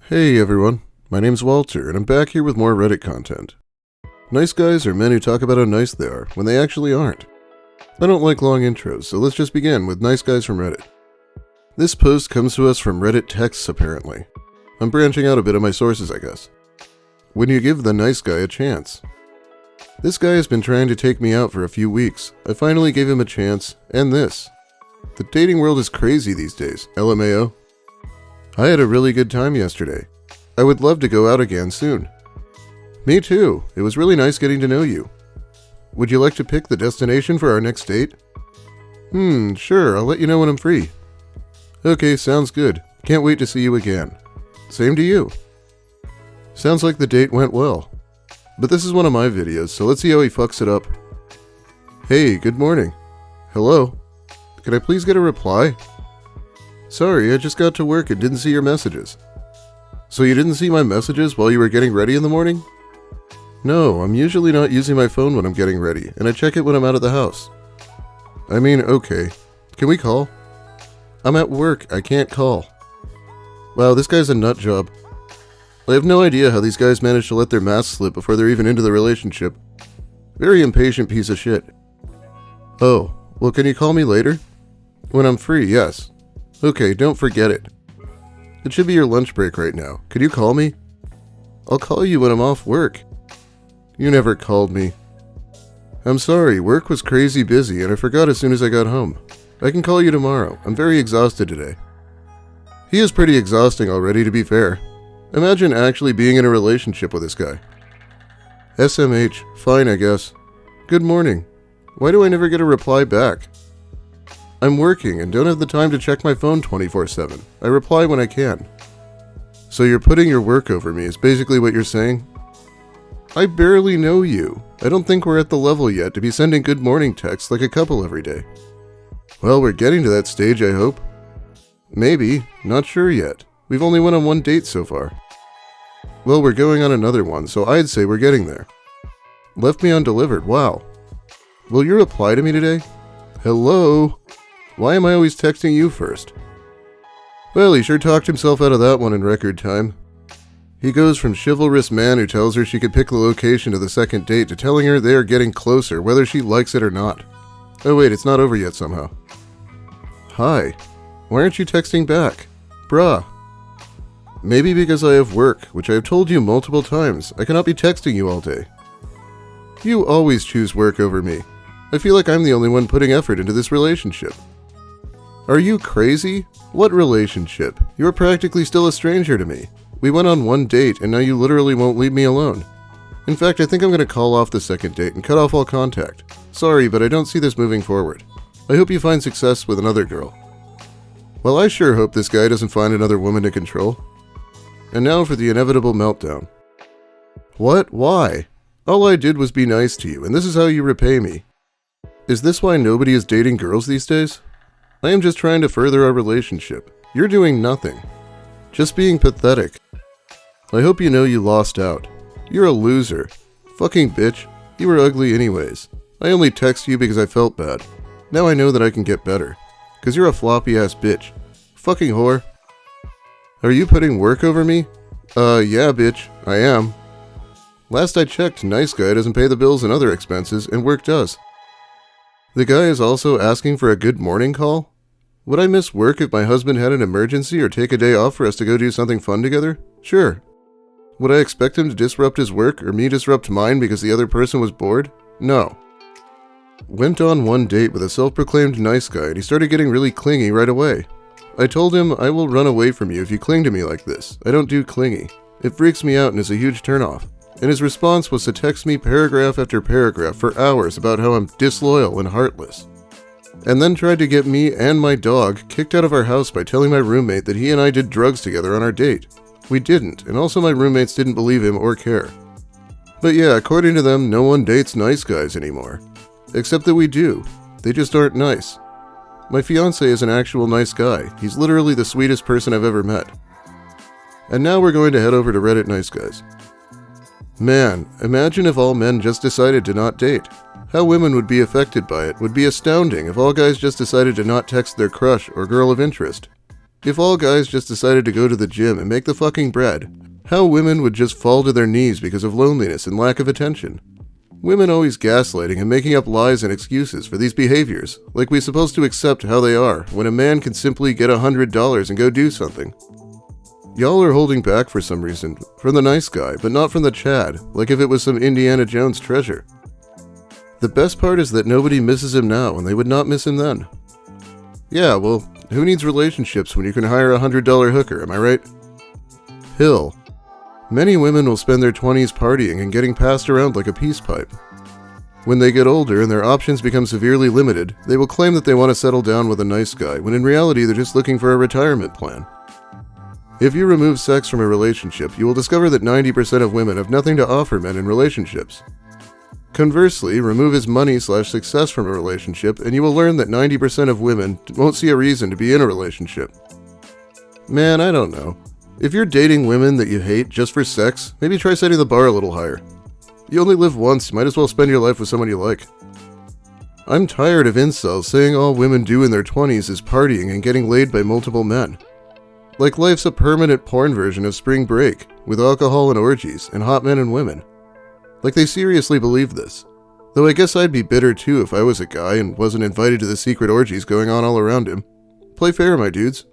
Hey everyone, my name's Walter, and I'm back here with more Reddit content. Nice guys are men who talk about how nice they are, when they actually aren't. I don't like long intros, so let's just begin with nice guys from Reddit. This post comes to us from Reddit texts, apparently. I'm branching out a bit of my sources, I guess. When you give the nice guy a chance. This guy has been trying to take me out for a few weeks. I finally gave him a chance, and this. The dating world is crazy these days, LMAO. I had a really good time yesterday. I would love to go out again soon. Me too. It was really nice getting to know you. Would you like to pick the destination for our next date? Sure, I'll let you know when I'm free. Okay, sounds good. Can't wait to see you again. Same to you. Sounds like the date went well. But this is one of my videos, so let's see how he fucks it up. Hey, good morning. Hello? Can I please get a reply? Sorry, I just got to work and didn't see your messages. So you didn't see my messages while you were getting ready in the morning? No, I'm usually not using my phone when I'm getting ready, and I check it when I'm out of the house. I mean, okay. Can we call? I'm at work, I can't call. Wow, this guy's a nut job. I have no idea how these guys manage to let their mask slip before they're even into the relationship. Very impatient piece of shit. Oh, well, can you call me later? When I'm free, yes. Okay, don't forget it. It should be your lunch break right now. Could you call me? I'll call you when I'm off work. You never called me. I'm sorry, work was crazy busy and I forgot as soon as I got home. I can call you tomorrow. I'm very exhausted today. He is pretty exhausting already, to be fair. Imagine actually being in a relationship with this guy. SMH, fine I guess. Good morning. Why do I never get a reply back? I'm working and don't have the time to check my phone 24/7. I reply when I can. So you're putting your work over me is basically what you're saying? I barely know you. I don't think we're at the level yet to be sending good morning texts like a couple every day. Well, we're getting to that stage, I hope. Maybe. Not sure yet. We've only went on one date so far. Well, we're going on another one, so I'd say we're getting there. Left me undelivered, wow. Will you reply to me today? Hello? Why am I always texting you first? Well, he sure talked himself out of that one in record time. He goes from chivalrous man who tells her she could pick the location of the second date to telling her they are getting closer whether she likes it or not. Oh wait, it's not over yet somehow. Hi. Why aren't you texting back? Bruh. Maybe because I have work, which I have told you multiple times. I cannot be texting you all day. You always choose work over me. I feel like I'm the only one putting effort into this relationship. Are you crazy? What relationship? You're practically still a stranger to me. We went on one date and now you literally won't leave me alone. In fact, I think I'm going to call off the second date and cut off all contact. Sorry, but I don't see this moving forward. I hope you find success with another girl. Well, I sure hope this guy doesn't find another woman to control. And now for the inevitable meltdown. What? Why? All I did was be nice to you, and this is how you repay me. Is this why nobody is dating girls these days? I am just trying to further our relationship. You're doing nothing. Just being pathetic. I hope you know you lost out. You're a loser. Fucking bitch. You were ugly anyways. I only texted you because I felt bad. Now I know that I can get better. 'Cause you're a floppy ass bitch. Fucking whore. Are you putting work over me? Yeah bitch. I am. Last I checked, nice guy doesn't pay the bills and other expenses, and work does. The guy is also asking for a good morning call? Would I miss work if my husband had an emergency or take a day off for us to go do something fun together? Sure. Would I expect him to disrupt his work or me disrupt mine because the other person was bored? No. Went on one date with a self-proclaimed nice guy and he started getting really clingy right away. I told him, I will run away from you if you cling to me like this. I don't do clingy. It freaks me out and is a huge turnoff. And his response was to text me paragraph after paragraph for hours about how I'm disloyal and heartless. And then tried to get me and my dog kicked out of our house by telling my roommate that he and I did drugs together on our date. We didn't, and also my roommates didn't believe him or care. But yeah, according to them, no one dates nice guys anymore. Except that we do. They just aren't nice. My fiancé is an actual nice guy. He's literally the sweetest person I've ever met. And now we're going to head over to Reddit Nice Guys. Man, imagine if all men just decided to not date. How women would be affected by it would be astounding if all guys just decided to not text their crush or girl of interest. If all guys just decided to go to the gym and make the fucking bread, how women would just fall to their knees because of loneliness and lack of attention. Women always gaslighting and making up lies and excuses for these behaviors, like we're supposed to accept how they are when a man can simply get $100 and go do something. Y'all are holding back for some reason, from the nice guy, but not from the Chad, like if it was some Indiana Jones treasure. The best part is that nobody misses him now and they would not miss him then. Yeah, well, who needs relationships when you can hire a $100 hooker, am I right? Hill. Many women will spend their 20s partying and getting passed around like a peace pipe. When they get older and their options become severely limited, they will claim that they want to settle down with a nice guy, when in reality they're just looking for a retirement plan. If you remove sex from a relationship, you will discover that 90% of women have nothing to offer men in relationships. Conversely, remove his money/success from a relationship, and you will learn that 90% of women won't see a reason to be in a relationship. Man, I don't know. If you're dating women that you hate just for sex, maybe try setting the bar a little higher. You only live once, you might as well spend your life with someone you like. I'm tired of incels saying all women do in their 20s is partying and getting laid by multiple men. Like life's a permanent porn version of Spring Break, with alcohol and orgies, and hot men and women. Like they seriously believe this. Though I guess I'd be bitter too if I was a guy and wasn't invited to the secret orgies going on all around him. Play fair, my dudes.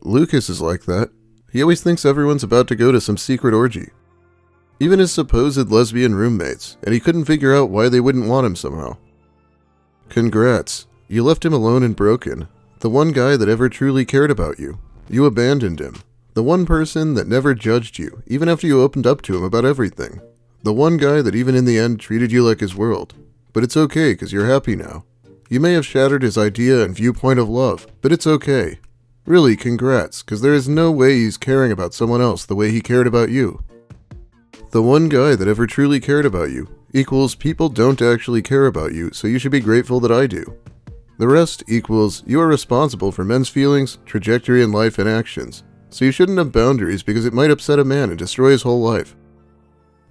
Lucas is like that. He always thinks everyone's about to go to some secret orgy. Even his supposed lesbian roommates, and he couldn't figure out why they wouldn't want him somehow. Congrats. You left him alone and broken. The one guy that ever truly cared about you. You abandoned him. The one person that never judged you, even after you opened up to him about everything. The one guy that even in the end treated you like his world. But it's okay, because you're happy now. You may have shattered his idea and viewpoint of love, but it's okay. Really, congrats, because there is no way he's caring about someone else the way he cared about you. The one guy that ever truly cared about you equals people don't actually care about you, so you should be grateful that I do. The rest equals you are responsible for men's feelings, trajectory in life, and actions, so you shouldn't have boundaries because it might upset a man and destroy his whole life.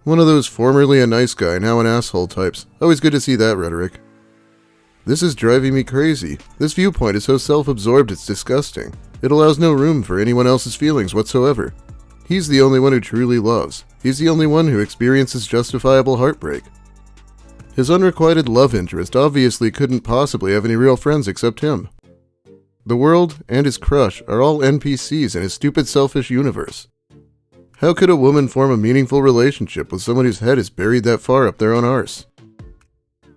One of those formerly a nice guy, now an asshole types. Always good to see that rhetoric. This is driving me crazy. This viewpoint is so self-absorbed it's disgusting. It allows no room for anyone else's feelings whatsoever. He's the only one who truly loves. He's the only one who experiences justifiable heartbreak. His unrequited love interest obviously couldn't possibly have any real friends except him. The world and his crush are all NPCs in his stupid selfish universe. How could a woman form a meaningful relationship with someone whose head is buried that far up their own arse?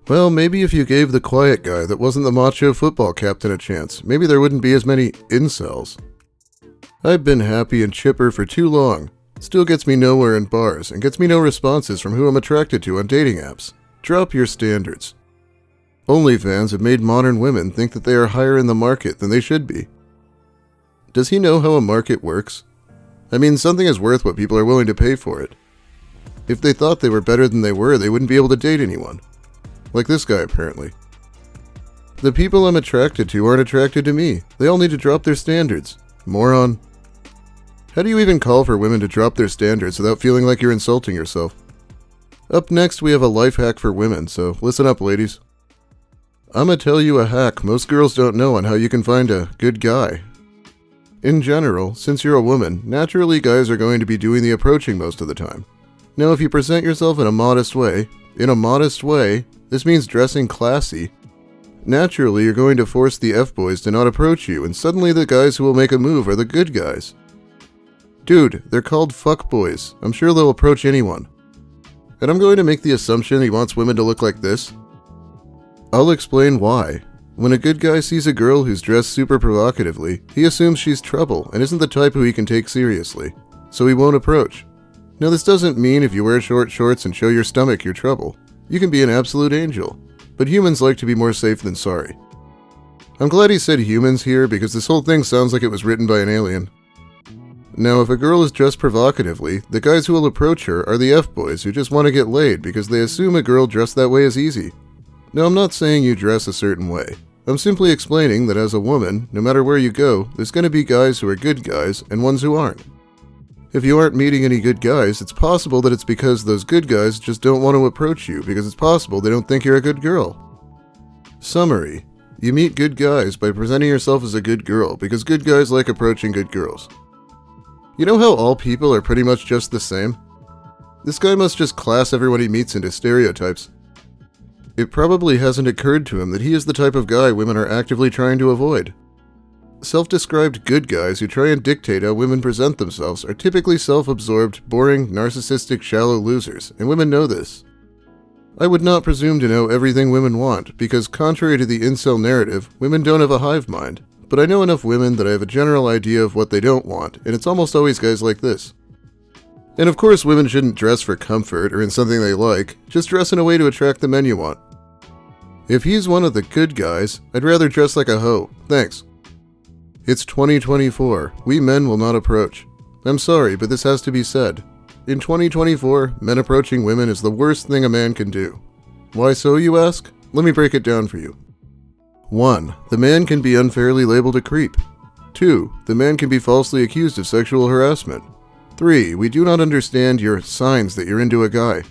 Well, maybe if you gave the quiet guy that wasn't the macho football captain a chance, maybe there wouldn't be as many incels. I've been happy and chipper for too long. Still gets me nowhere in bars, and gets me no responses from who I'm attracted to on dating apps. Drop your standards. OnlyFans have made modern women think that they are higher in the market than they should be. Does he know how a market works? I mean, something is worth what people are willing to pay for it. If they thought they were better than they were, they wouldn't be able to date anyone. Like this guy, apparently. The people I'm attracted to aren't attracted to me. They all need to drop their standards. Moron. How do you even call for women to drop their standards without feeling like you're insulting yourself? Up next, we have a life hack for women, so listen up, ladies. I'ma tell you a hack most girls don't know on how you can find a good guy. In general, since you're a woman, naturally guys are going to be doing the approaching most of the time. Now, if you present yourself in a modest way, this means dressing classy. Naturally, you're going to force the F-boys to not approach you, and suddenly the guys who will make a move are the good guys. Dude, they're called fuckboys. I'm sure they'll approach anyone. And I'm going to make the assumption he wants women to look like this. I'll explain why. When a good guy sees a girl who's dressed super provocatively, he assumes she's trouble and isn't the type who he can take seriously, so he won't approach. Now, this doesn't mean if you wear short shorts and show your stomach you're trouble. You can be an absolute angel, but humans like to be more safe than sorry. I'm glad he said humans here because this whole thing sounds like it was written by an alien. Now, if a girl is dressed provocatively, the guys who will approach her are the F-boys who just want to get laid because they assume a girl dressed that way is easy. Now, I'm not saying you dress a certain way. I'm simply explaining that as a woman, no matter where you go, there's going to be guys who are good guys and ones who aren't. If you aren't meeting any good guys, it's possible that it's because those good guys just don't want to approach you because it's possible they don't think you're a good girl. Summary. You meet good guys by presenting yourself as a good girl, because good guys like approaching good girls. You know how all people are pretty much just the same? This guy must just class everyone he meets into stereotypes. It probably hasn't occurred to him that he is the type of guy women are actively trying to avoid. Self-described good guys who try and dictate how women present themselves are typically self-absorbed, boring, narcissistic, shallow losers, and women know this. I would not presume to know everything women want, because contrary to the incel narrative, women don't have a hive mind. But I know enough women that I have a general idea of what they don't want, and it's almost always guys like this. And of course women shouldn't dress for comfort or in something they like, just dress in a way to attract the men you want. If he's one of the good guys, I'd rather dress like a hoe, thanks. It's 2024, we men will not approach. I'm sorry, but this has to be said. In 2024, men approaching women is the worst thing a man can do. Why so, you ask? Let me break it down for you. 1. The man can be unfairly labeled a creep. 2. The man can be falsely accused of sexual harassment. 3. We do not understand your signs that you're into a guy.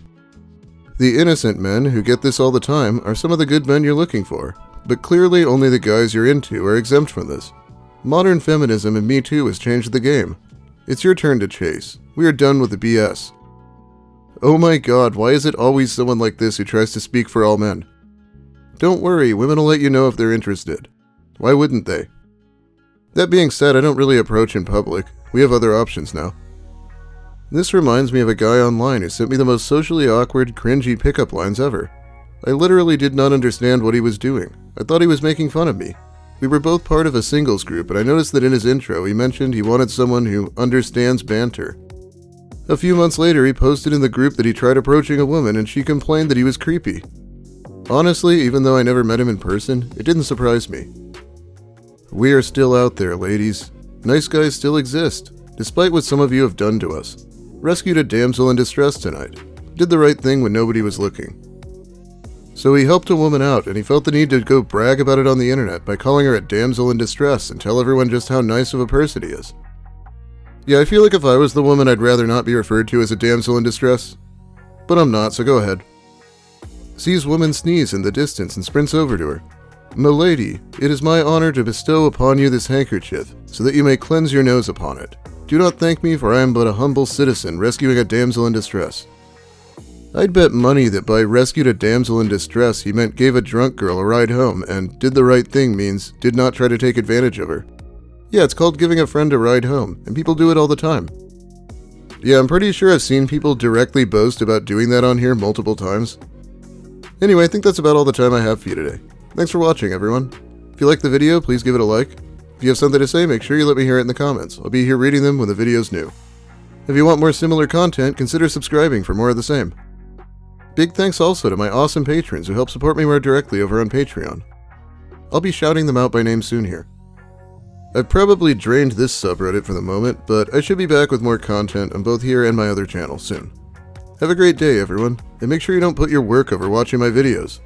The innocent men who get this all the time are some of the good men you're looking for, but clearly only the guys you're into are exempt from this. Modern feminism and Me Too has changed the game. It's your turn to chase. We are done with the BS. Oh my god, why is it always someone like this who tries to speak for all men? Don't worry, women will let you know if they're interested. Why wouldn't they? That being said, I don't really approach in public. We have other options now. This reminds me of a guy online who sent me the most socially awkward, cringy pickup lines ever. I literally did not understand what he was doing. I thought he was making fun of me. We were both part of a singles group, and I noticed that in his intro he mentioned he wanted someone who understands banter. A few months later he posted in the group that he tried approaching a woman and she complained that he was creepy. Honestly, even though I never met him in person, it didn't surprise me. We are still out there, ladies. Nice guys still exist, despite what some of you have done to us. Rescued a damsel in distress tonight. Did the right thing when nobody was looking. So he helped a woman out, and he felt the need to go brag about it on the internet by calling her a damsel in distress and tell everyone just how nice of a person he is. Yeah, I feel like if I was the woman, I'd rather not be referred to as a damsel in distress. But I'm not, so go ahead. Sees woman sneeze in the distance and sprints over to her. "Milady, it is my honor to bestow upon you this handkerchief, so that you may cleanse your nose upon it. Do not thank me, for I am but a humble citizen rescuing a damsel in distress." I'd bet money that by rescued a damsel in distress he meant gave a drunk girl a ride home, and did the right thing means did not try to take advantage of her. Yeah, it's called giving a friend a ride home, and people do it all the time. Yeah, I'm pretty sure I've seen people directly boast about doing that on here multiple times. Anyway, I think that's about all the time I have for you today. Thanks for watching, everyone. If you liked the video, please give it a like. If you have something to say, make sure you let me hear it in the comments. I'll be here reading them when the video's new. If you want more similar content, consider subscribing for more of the same. Big thanks also to my awesome patrons who help support me more directly over on Patreon. I'll be shouting them out by name soon here. I've probably drained this subreddit for the moment, but I should be back with more content on both here and my other channel soon. Have a great day, everyone, and make sure you don't put your work over watching my videos.